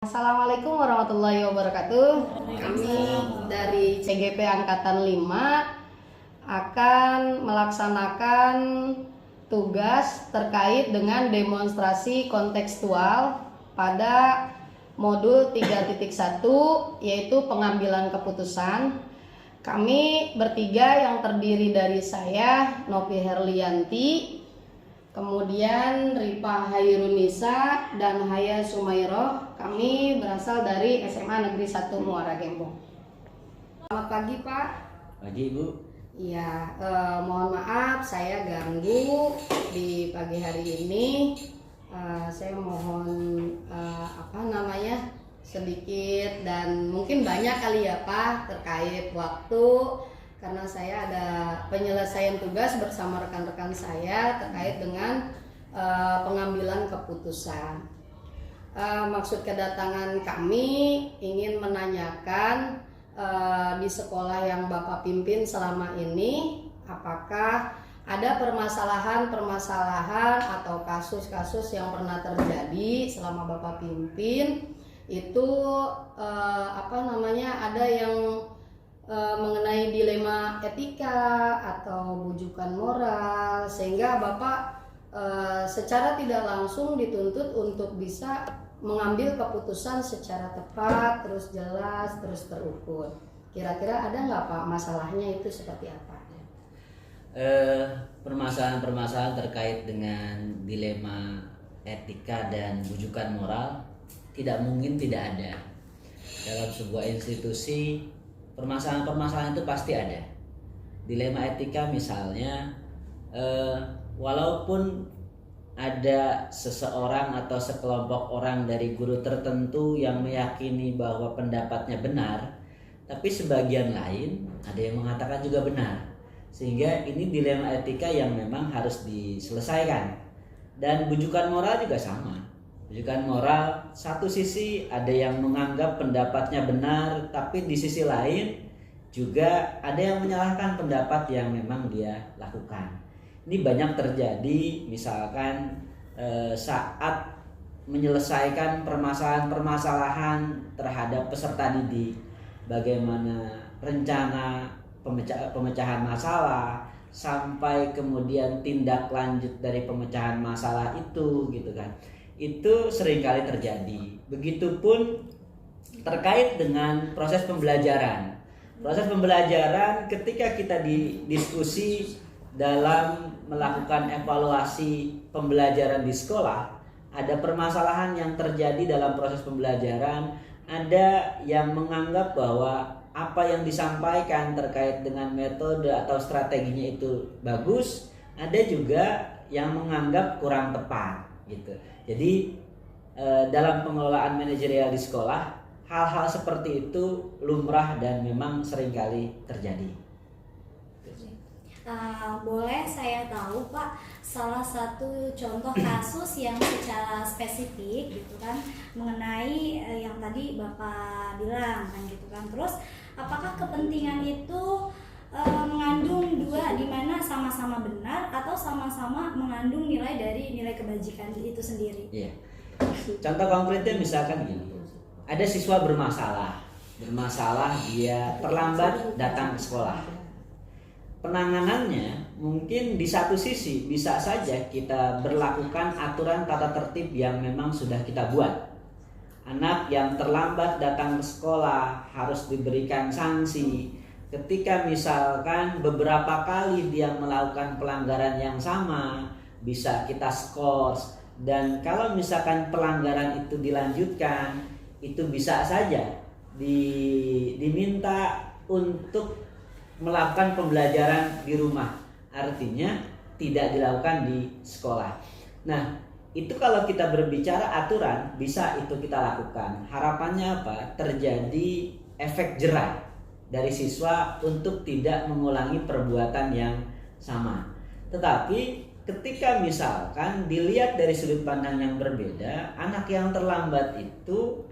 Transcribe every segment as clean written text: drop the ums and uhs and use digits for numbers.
Assalamualaikum warahmatullahi wabarakatuh. Kami dari CGP Angkatan 5 akan melaksanakan tugas terkait dengan demonstrasi kontekstual pada modul 3.1 yaitu pengambilan keputusan. Kami bertiga yang terdiri dari saya, Novi Herlianti, kemudian Ripa Hairunisa dan Haya Sumairoh. Kami berasal dari SMA Negeri 1 Muara Gembong. Selamat pagi Pak. Pagi Ibu. Ya, mohon maaf saya ganggu di pagi hari ini. Saya mohon sedikit dan mungkin banyak kali ya Pak terkait waktu, karena saya ada penyelesaian tugas bersama rekan-rekan saya terkait dengan pengambilan keputusan. Maksud kedatangan kami ingin menanyakan di sekolah yang Bapak pimpin selama ini, apakah ada permasalahan-permasalahan atau kasus-kasus yang pernah terjadi selama Bapak pimpin itu ada yang mengenai dilema etika atau bujukan moral, sehingga Bapak secara tidak langsung dituntut untuk bisa mengambil keputusan secara tepat, terus jelas, terus terukur. Kira-kira ada nggak Pak masalahnya itu seperti apa? Permasalahan-permasalahan terkait dengan dilema etika dan bujukan moral tidak mungkin tidak ada. Dalam sebuah institusi permasalahan-permasalahan itu pasti ada. Dilema etika misalnya, walaupun ada seseorang atau sekelompok orang dari guru tertentu yang meyakini bahwa pendapatnya benar, tapi sebagian lain ada yang mengatakan juga benar. Sehingga ini dilema etika yang memang harus diselesaikan. Dan bujukan moral juga sama. Bujukan moral, satu sisi ada yang menganggap pendapatnya benar, tapi di sisi lain juga ada yang menyalahkan pendapat yang memang dia lakukan. Ini banyak terjadi misalkan saat menyelesaikan permasalahan-permasalahan terhadap peserta didik. Bagaimana rencana pemecahan masalah sampai kemudian tindak lanjut dari pemecahan masalah itu gitu kan. Itu seringkali terjadi. Begitupun terkait dengan proses pembelajaran. Proses pembelajaran ketika kita diskusi dalam melakukan evaluasi pembelajaran di sekolah, ada permasalahan yang terjadi dalam proses pembelajaran, ada yang menganggap bahwa apa yang disampaikan terkait dengan metode atau strateginya itu bagus, ada juga yang menganggap kurang tepat gitu. Jadi dalam pengelolaan manajerial di sekolah, hal-hal seperti itu lumrah dan memang seringkali terjadi. Boleh saya tahu Pak salah satu contoh kasus yang secara spesifik gitu kan mengenai yang tadi Bapak bilang kan gitu kan. Terus apakah kepentingan itu mengandung dua, di mana sama-sama benar atau sama-sama mengandung nilai dari nilai kebajikan itu sendiri? Iya. Contoh konkretnya misalkan gini. Ada siswa bermasalah dia terlambat datang ke sekolah. Penanganannya mungkin di satu sisi bisa saja kita berlakukan aturan tata tertib yang memang sudah kita buat. Anak yang terlambat datang ke sekolah harus diberikan sanksi. Ketika misalkan beberapa kali dia melakukan pelanggaran yang sama, bisa kita skors. Dan kalau misalkan pelanggaran itu dilanjutkan, itu bisa saja diminta untuk melakukan pembelajaran di rumah. Artinya tidak dilakukan di sekolah. Nah, itu kalau kita berbicara aturan, bisa itu kita lakukan. Harapannya apa? Terjadi efek jerah dari siswa untuk tidak mengulangi perbuatan yang sama. Tetapi ketika misalkan dilihat dari sudut pandang yang berbeda, anak yang terlambat itu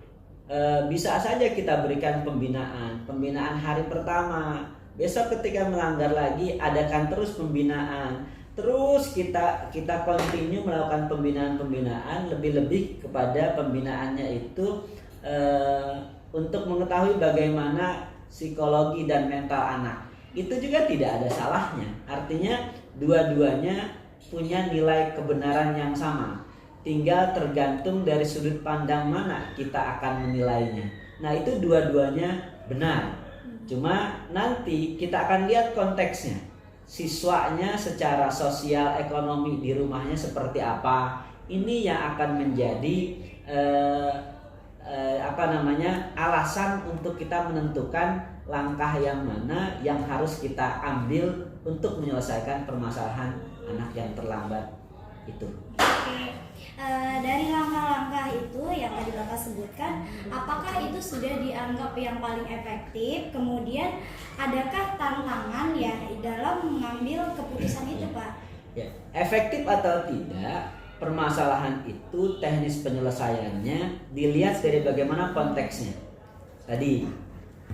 bisa saja kita berikan pembinaan hari pertama. Besok ketika melanggar lagi, adakan terus pembinaan. Terus kita continue melakukan pembinaan, lebih-lebih kepada pembinaannya itu untuk mengetahui bagaimana psikologi dan mental anak. Itu juga tidak ada salahnya. Artinya dua-duanya punya nilai kebenaran yang sama. Tinggal tergantung dari sudut pandang mana kita akan menilainya. Nah, itu dua-duanya benar. Cuma nanti kita akan lihat konteksnya. Siswanya secara sosial ekonomi di rumahnya seperti apa. Ini yang akan menjadi alasan untuk kita menentukan langkah yang mana yang harus kita ambil untuk menyelesaikan permasalahan anak yang terlambat itu. Oke. Dari langkah-langkah itu yang tadi Bapak sebutkan, apakah itu sudah dianggap yang paling efektif? Kemudian adakah tantangan ya dalam mengambil keputusan itu, Pak? Ya, efektif atau tidak, permasalahan itu teknis penyelesaiannya dilihat dari bagaimana konteksnya. Tadi,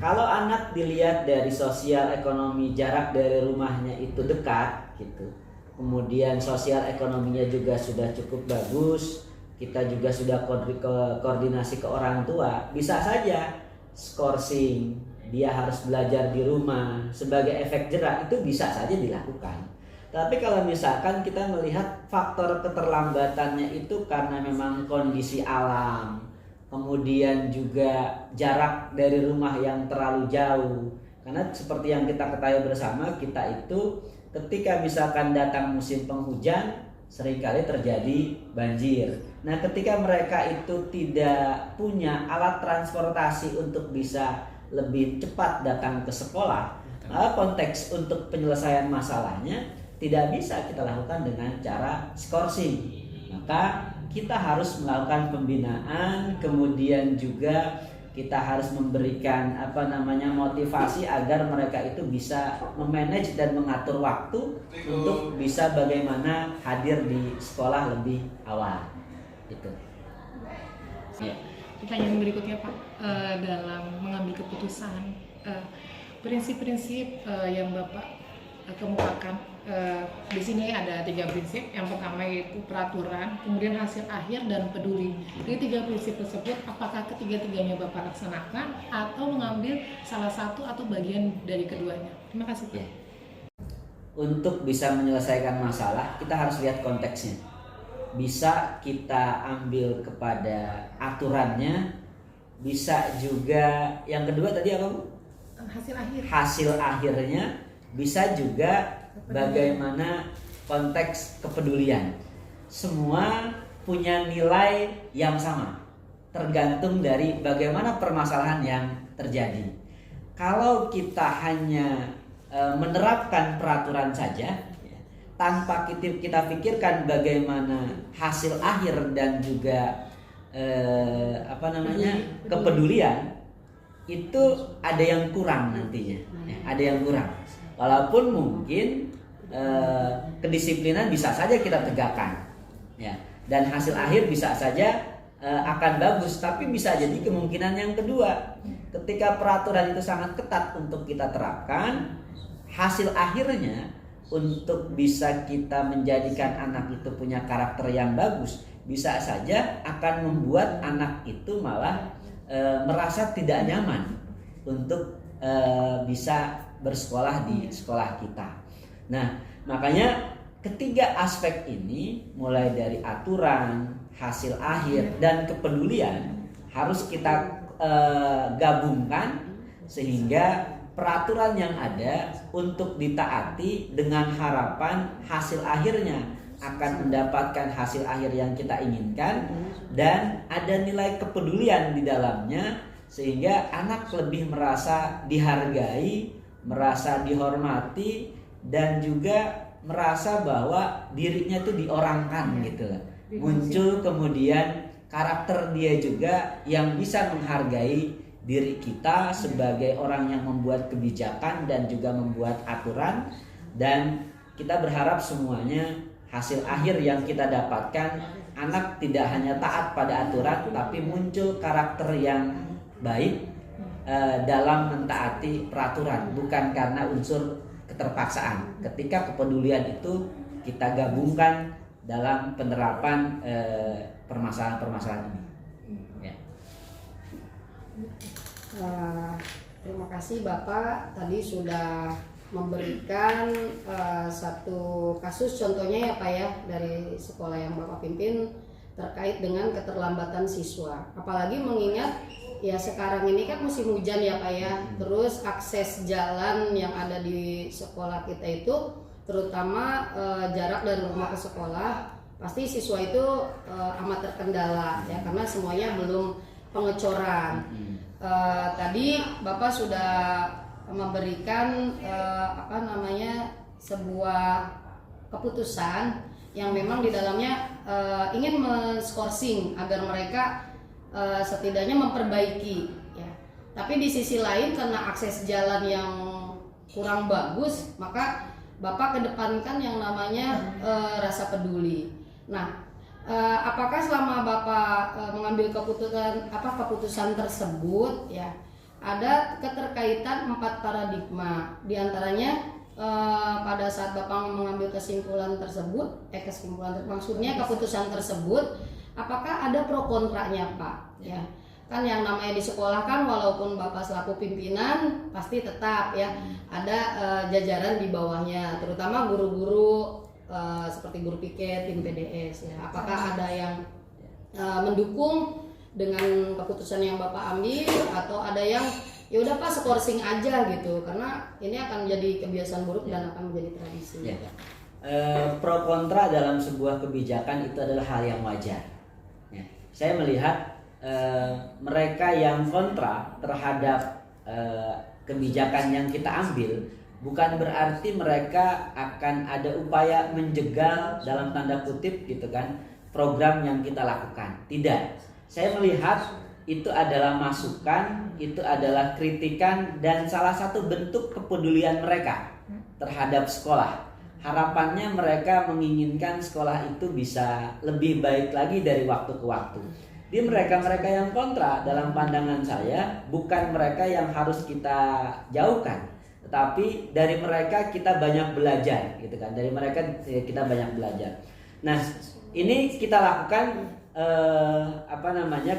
kalau anak dilihat dari sosial ekonomi, jarak dari rumahnya itu dekat gitu. Kemudian sosial ekonominya juga sudah cukup bagus, kita juga sudah koordinasi ke orang tua, bisa saja skorsing, dia harus belajar di rumah sebagai efek jerak, itu bisa saja dilakukan. Tapi kalau misalkan kita melihat faktor keterlambatannya itu karena memang kondisi alam, kemudian juga jarak dari rumah yang terlalu jauh, karena seperti yang kita ketahui bersama, kita itu ketika misalkan datang musim penghujan seringkali terjadi banjir. Nah, ketika mereka itu tidak punya alat transportasi untuk bisa lebih cepat datang ke sekolah, konteks untuk penyelesaian masalahnya tidak bisa kita lakukan dengan cara skorsing. Maka kita harus melakukan pembinaan, kemudian juga kita harus memberikan motivasi agar mereka itu bisa memanage dan mengatur waktu untuk bisa bagaimana hadir di sekolah lebih awal. Itu. Ya. Pertanyaan berikutnya Pak, dalam mengambil keputusan, prinsip-prinsip yang Bapak kemukakan, di sini ada 3 prinsip. Yang pertama yaitu peraturan, kemudian hasil akhir, dan peduli. Dari 3 prinsip tersebut, apakah ketiga-tiganya Bapak laksanakan atau mengambil salah satu atau bagian dari keduanya? Terima kasih Pak. Untuk bisa menyelesaikan masalah, kita harus lihat konteksnya. Bisa kita ambil kepada aturannya, bisa juga yang kedua tadi apa Bu? Hasil akhir. Hasil akhirnya, bisa juga bagaimana konteks kepedulian. Semua punya nilai yang sama, tergantung dari bagaimana permasalahan yang terjadi. Kalau kita hanya menerapkan peraturan saja tanpa kita pikirkan bagaimana hasil akhir dan juga kepedulian, itu ada yang kurang nantinya, ada yang kurang. Walaupun mungkin kedisiplinan bisa saja kita tegakkan, ya, dan hasil akhir bisa saja akan bagus, tapi bisa jadi kemungkinan yang kedua, ketika peraturan itu sangat ketat untuk kita terapkan, hasil akhirnya untuk bisa kita menjadikan anak itu punya karakter yang bagus, bisa saja akan membuat anak itu malah merasa tidak nyaman untuk bisa bersekolah di sekolah kita. Nah, makanya ketiga aspek ini, mulai dari aturan, hasil akhir, dan kepedulian, harus kita gabungkan sehingga peraturan yang ada untuk ditaati dengan harapan hasil akhirnya akan mendapatkan hasil akhir yang kita inginkan, dan ada nilai kepedulian di dalamnya sehingga anak lebih merasa dihargai, merasa dihormati, dan juga merasa bahwa dirinya itu diorangkan gitu loh. Muncul kemudian karakter dia juga yang bisa menghargai diri kita sebagai orang yang membuat kebijakan dan juga membuat aturan, dan kita berharap semuanya hasil akhir yang kita dapatkan, anak tidak hanya taat pada aturan tapi muncul karakter yang baik dalam mentaati peraturan, bukan karena unsur keterpaksaan. Ketika kepedulian itu kita gabungkan dalam penerapan permasalahan-permasalahan ini. Ya. Eh, Terima kasih Bapak tadi sudah memberikan satu kasus contohnya ya Pak ya dari sekolah yang Bapak pimpin terkait dengan keterlambatan siswa. Apalagi mengingat ya sekarang ini kan musim hujan ya Pak ya. Terus akses jalan yang ada di sekolah kita itu terutama jarak dari rumah ke sekolah pasti siswa itu amat terkendala ya karena semuanya belum pengecoran. Tadi Bapak sudah memberikan sebuah keputusan yang memang di dalamnya ingin men-skorsing agar mereka setidaknya memperbaiki ya. Tapi di sisi lain karena akses jalan yang kurang bagus, maka Bapak kedepankan yang namanya rasa peduli. Nah, apakah selama Bapak mengambil keputusan tersebut ya ada keterkaitan 4 paradigma di antaranya pada saat Bapak mengambil keputusan tersebut apakah ada pro kontranya Pak ya kan yang namanya di sekolah kan walaupun Bapak selaku pimpinan pasti tetap ya ada jajaran di bawahnya terutama guru-guru seperti guru piket, tim PDS ya. Apakah ada yang mendukung dengan keputusan yang Bapak ambil atau ada yang ya udah Pak skorsing aja gitu karena ini akan menjadi kebiasaan buruk dan akan menjadi tradisi. Ya. Pro kontra dalam sebuah kebijakan itu adalah hal yang wajar. Ya. Saya melihat mereka yang kontra terhadap kebijakan yang kita ambil bukan berarti mereka akan ada upaya menjegal dalam tanda kutip gitu kan program yang kita lakukan. Tidak. Saya melihat itu adalah masukan, itu adalah kritikan dan salah satu bentuk kepedulian mereka terhadap sekolah. Harapannya mereka menginginkan sekolah itu bisa lebih baik lagi dari waktu ke waktu. Di mereka-mereka yang kontra dalam pandangan saya bukan mereka yang harus kita jauhkan. Tetapi dari mereka kita banyak belajar gitu kan. Dari mereka kita banyak belajar. Nah, ini kita lakukan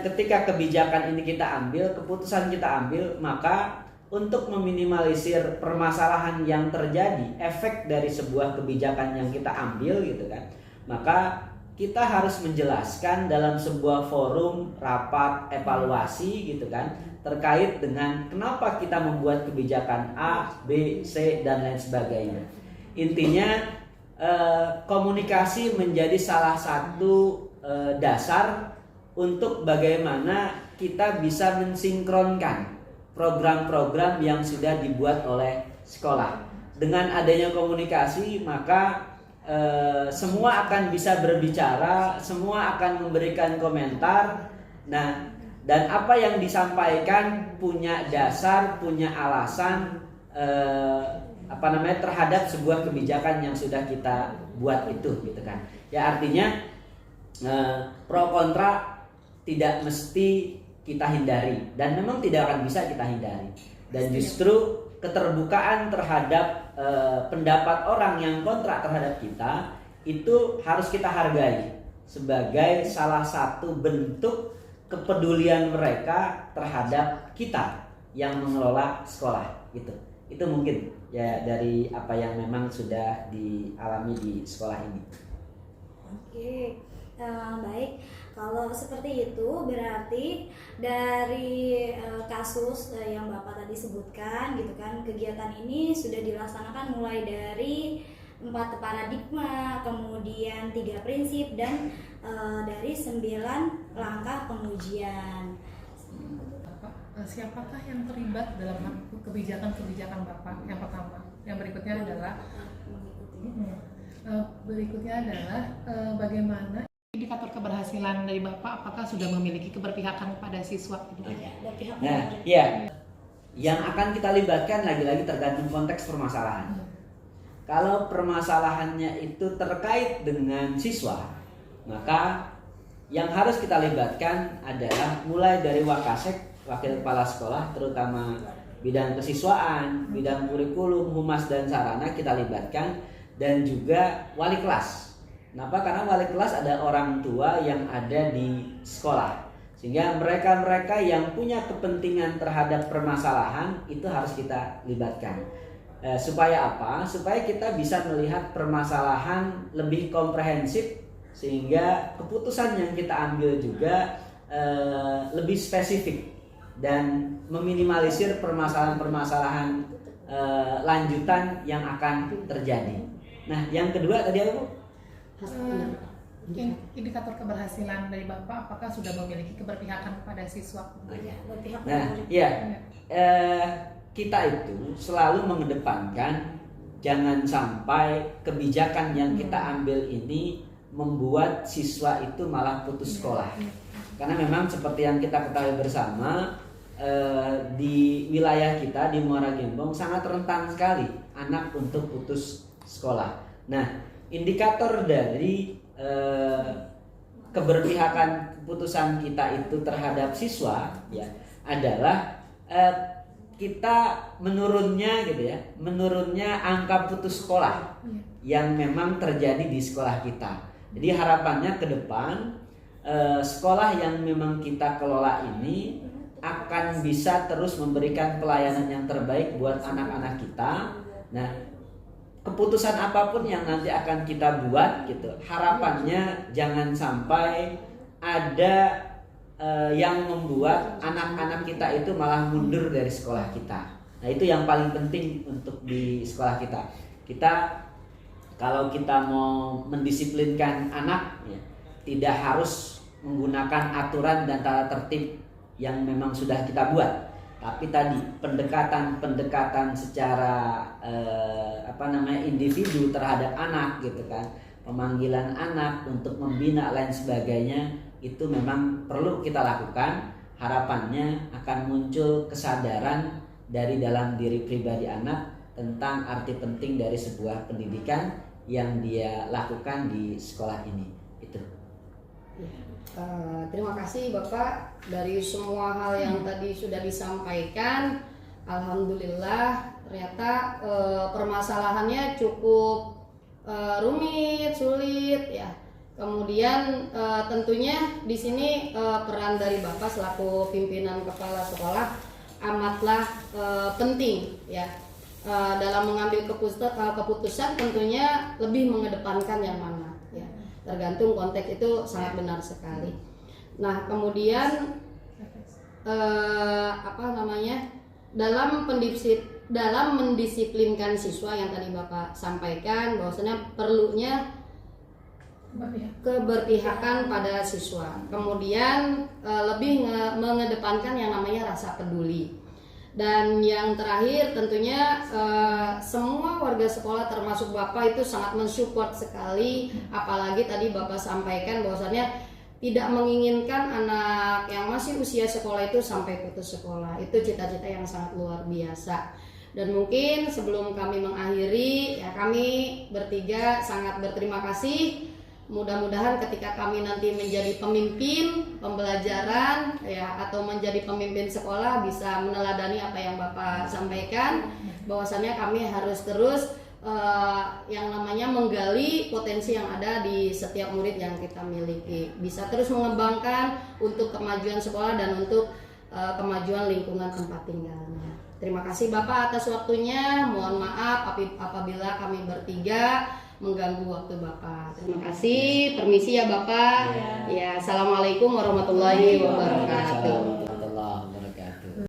ketika kebijakan ini kita ambil, keputusan kita ambil, maka untuk meminimalisir permasalahan yang terjadi, efek dari sebuah kebijakan yang kita ambil gitu kan. Maka kita harus menjelaskan dalam sebuah forum rapat evaluasi gitu kan terkait dengan kenapa kita membuat kebijakan A, B, C dan lain sebagainya. Intinya komunikasi menjadi salah satu dasar untuk bagaimana kita bisa mensinkronkan program-program yang sudah dibuat oleh sekolah. Dengan adanya komunikasi maka semua akan bisa berbicara, semua akan memberikan komentar. Nah, dan apa yang disampaikan punya dasar, punya alasan terhadap sebuah kebijakan yang sudah kita buat itu gitu kan. Ya artinya pro kontra tidak mesti kita hindari dan memang tidak akan bisa kita hindari. Dan justru keterbukaan terhadap pendapat orang yang kontra terhadap kita itu harus kita hargai sebagai salah satu bentuk kepedulian mereka terhadap kita yang mengelola sekolah gitu. Itu mungkin ya dari apa yang memang sudah dialami di sekolah ini. Oke, baik. Kalau seperti itu berarti dari kasus yang Bapak tadi sebutkan gitu kan, kegiatan ini sudah dilaksanakan mulai dari 4 paradigma, kemudian 3 prinsip dan dari 9 langkah pengujian. Siapakah yang terlibat dalam kebijakan-kebijakan Bapak? Yang pertama, yang berikutnya adalah bagaimana indikator keberhasilan dari Bapak, apakah sudah memiliki keberpihakan kepada siswa? Nah, ya, yang akan kita libatkan lagi-lagi tergantung konteks permasalahan. Kalau permasalahannya itu terkait dengan siswa, maka yang harus kita libatkan adalah mulai dari Wakasek, wakil kepala sekolah, terutama bidang kesiswaan, bidang kurikulum, humas dan sarana kita libatkan, dan juga wali kelas. Kenapa? Karena wali kelas ada orang tua yang ada di sekolah. Sehingga mereka-mereka yang punya kepentingan terhadap permasalahan itu harus kita libatkan. Supaya apa? Supaya kita bisa melihat permasalahan lebih komprehensif, sehingga keputusan yang kita ambil juga lebih spesifik dan meminimalisir permasalahan-permasalahan lanjutan yang akan terjadi. Nah, yang kedua tadi apa, Bu? Indikator keberhasilan dari Bapak, apakah sudah memiliki keberpihakan kepada siswa? Berpihak Nah, pada murid. iya. Kita itu selalu mengedepankan jangan sampai kebijakan yang kita ambil ini membuat siswa itu malah putus sekolah. Karena memang seperti yang kita ketahui bersama, di wilayah kita di Muara Gembong sangat rentan sekali anak untuk putus sekolah. Nah, indikator dari keberpihakan keputusan kita itu terhadap siswa ya adalah kita menurunnya angka putus sekolah yang memang terjadi di sekolah kita. Jadi harapannya ke depan sekolah yang memang kita kelola ini akan bisa terus memberikan pelayanan yang terbaik buat anak-anak kita. Nah, keputusan apapun yang nanti akan kita buat gitu, harapannya jangan sampai ada yang membuat anak-anak kita itu malah mundur dari sekolah kita. Nah, itu yang paling penting untuk di sekolah kita. Kalau kita mau mendisiplinkan anak ya, tidak harus menggunakan aturan dan tata tertib yang memang sudah kita buat. Tapi tadi pendekatan secara individu terhadap anak gitu kan, pemanggilan anak untuk membina lain sebagainya, itu memang perlu kita lakukan. Harapannya akan muncul kesadaran dari dalam diri pribadi anak tentang arti penting dari sebuah pendidikan yang dia lakukan di sekolah ini. Itu. Terima kasih Bapak, dari semua hal yang tadi sudah disampaikan. Alhamdulillah ternyata permasalahannya cukup rumit, sulit ya. Kemudian tentunya di sini peran dari Bapak selaku pimpinan kepala sekolah amatlah penting ya. Dalam mengambil keputusan tentunya lebih mengedepankan yang mana ya. Tergantung konteks, itu sangat benar sekali. Nah, kemudian dalam mendisiplinkan siswa yang tadi Bapak sampaikan bahwasanya perlunya keberpihakan pada siswa. Kemudian lebih mengedepankan yang namanya rasa peduli. Dan yang terakhir tentunya semua warga sekolah termasuk Bapak itu sangat mensupport sekali, apalagi tadi Bapak sampaikan bahwasannya tidak menginginkan anak yang masih usia sekolah itu sampai putus sekolah. Itu cita-cita yang sangat luar biasa. Dan mungkin sebelum kami mengakhiri ya, kami bertiga sangat berterima kasih. Mudah-mudahan ketika kami nanti menjadi pemimpin pembelajaran ya, atau menjadi pemimpin sekolah bisa meneladani apa yang Bapak sampaikan, bahwasannya kami harus terus yang namanya menggali potensi yang ada di setiap murid yang kita miliki, bisa terus mengembangkan untuk kemajuan sekolah dan untuk kemajuan lingkungan tempat tinggalnya. Terima kasih Bapak atas waktunya. Mohon maaf apabila kami bertiga mengganggu waktu Bapak. Terima kasih. Permisi ya Bapak. Ya, Assalamualaikum warahmatullahi wabarakatuh.